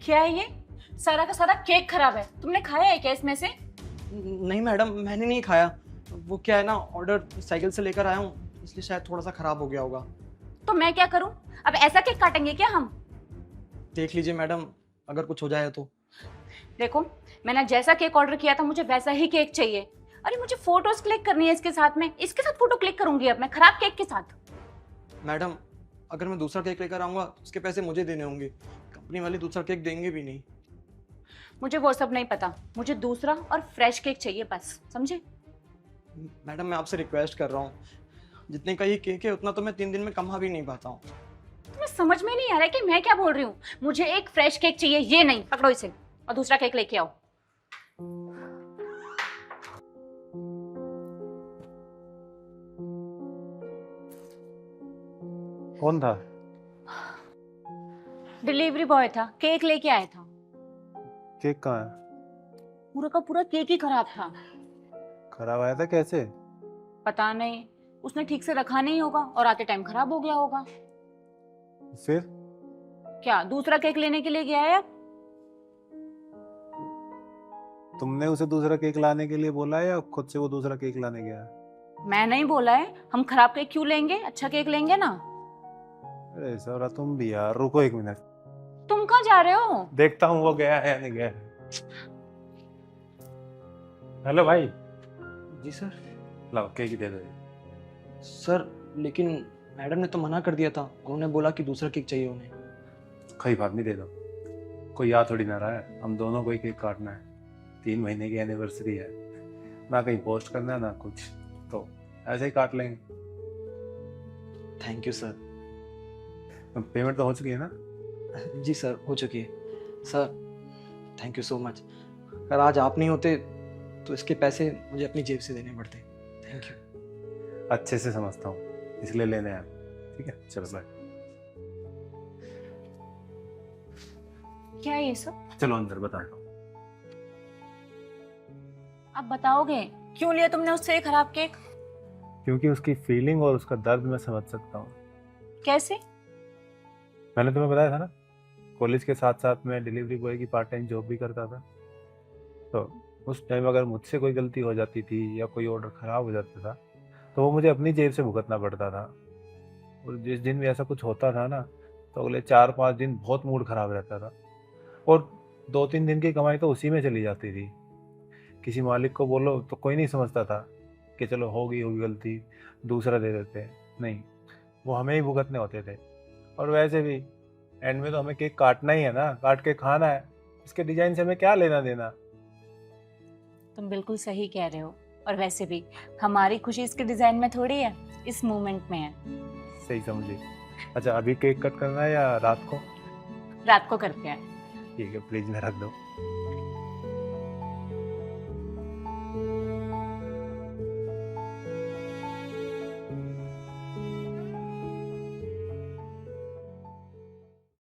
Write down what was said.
क्या है ये? सारा का सारा केक खराब है। तुमने खाया है क्या इसमें से? नहीं मैडम, मैंने नहीं खाया। वो क्या है ना, ऑर्डर साइकिल से लेकर आया हूँ, इसलिए शायद थोड़ा सा खराब हो गया होगा। तो मैं क्या करूं? अब ऐसा केक काटेंगे क्या हम? देख लीजिए मैडम, अगर कुछ हो जाए तो। देखो, मैंने जैसा केक ऑर्डर किया था मुझे वैसा ही केक चाहिए। अरे मुझे फोटोज क्लिक करनी है इसके साथ में, इसके साथ फोटो क्लिक करूंगी अब मैं खराब केक के साथ। मैडम, अगर मैं दूसरा केक लेकर आऊँगा तो उसके पैसे मुझे देने होंगे, कंपनी वाले दूसरा केक देंगे भी नहीं। मुझे वो सब नहीं पता, मुझे दूसरा और फ्रेश केक चाहिए बस, समझे? मैडम, मैं आपसे रिक्वेस्ट कर रहा हूँ, जितने का ये केक है उतना तो मैं 3 दिन में कमा भी नहीं पाता हूँ। तुम्हें समझ में नहीं आ रहा है कि मैं क्या बोल रही हूँ? मुझे एक फ्रेश केक चाहिए, ये नहीं, पकड़ो इसे और दूसरा केक लेके आओ। कौन था? डिलीवरी बॉय था, केक लेके आया था। केक कहाँ है? पूरा का पूरा केक ही खराब था। खराब आया था कैसे? पता नहीं, उसने ठीक से रखा नहीं होगा और आते टाइम खराब हो गया होगा। फिर क्या दूसरा केक लेने के लिए गया है? तुमने उसे दूसरा केक लाने के लिए बोला है या खुद से वो दूसरा केक लाने गया है? मैं नहीं बोला है, हम खराब केक क्यों लेंगे, अच्छा केक लेंगे ना। अरे सौरा, तुम भी यार, रुको 1 मिनट। तुम कहाँ जा रहे हो? देखता हूँ वो गया है या नहीं गया है। हेलो भाई, जी सर। लाओ केक ही दे दो। सर, लेकिन मैडम ने तो मना कर दिया था, उन्होंने बोला कि दूसरा केक चाहिए उन्हें। कोई बात नहीं, दे दो। कोई याद थोड़ी ना रहा है, हम दोनों को ही केक काटना है। 3 महीने की एनिवर्सरी है, ना कहीं पोस्ट करना है ना कुछ, तो ऐसे ही काट लेंगे। Thank you sir. पेमेंट तो हो चुकी है ना? जी सर, हो चुकी है। Sir, thank you so much. अगर आज आप नहीं होते तो इसके पैसे मुझे अपनी जेब से देने पड़ते। Thank you. अच्छे से समझता हूँ, इसलिए लेने आया। ठीक है, चलो बाय। क्या है ये सब? चलो अंदर बताता हूँ। आप बताओगे क्यों लिया तुमने उससे ये खराब केक? क्योंकि उसकी फीलिंग और उसका दर्द मैं समझ सकता हूँ। कैसे? मैंने तुम्हें बताया था ना, कॉलेज के साथ साथ मैं डिलीवरी बॉय की पार्ट टाइम जॉब भी करता था। तो उस टाइम अगर मुझसे कोई गलती हो जाती थी या कोई ऑर्डर ख़राब हो जाता था तो वो मुझे अपनी जेब से भुगतना पड़ता था। और जिस दिन भी ऐसा कुछ होता था ना, तो अगले 4-5 दिन बहुत मूड ख़राब रहता था और 2-3 दिन की कमाई तो उसी में चली जाती थी। किसी मालिक को बोलो तो कोई नहीं समझता था कि चलो होगी होगी गलती, दूसरा दे देते। नहीं, वो हमें ही भुगतने होते थे। और वैसे भी एंड में तो हमें केक काटना ही है ना, काट के खाना है। इसके डिजाइन से हमें क्या लेना देना। तुम बिल्कुल सही कह रहे हो, और वैसे भी हमारी खुशी इसके डिजाइन में थोड़ी है, इस मूवमेंट में है। सही समझी। अच्छा, अभी केक कट करना है या रात को? रात को करते हैं। ठीक है, फ्रिज में रख दो।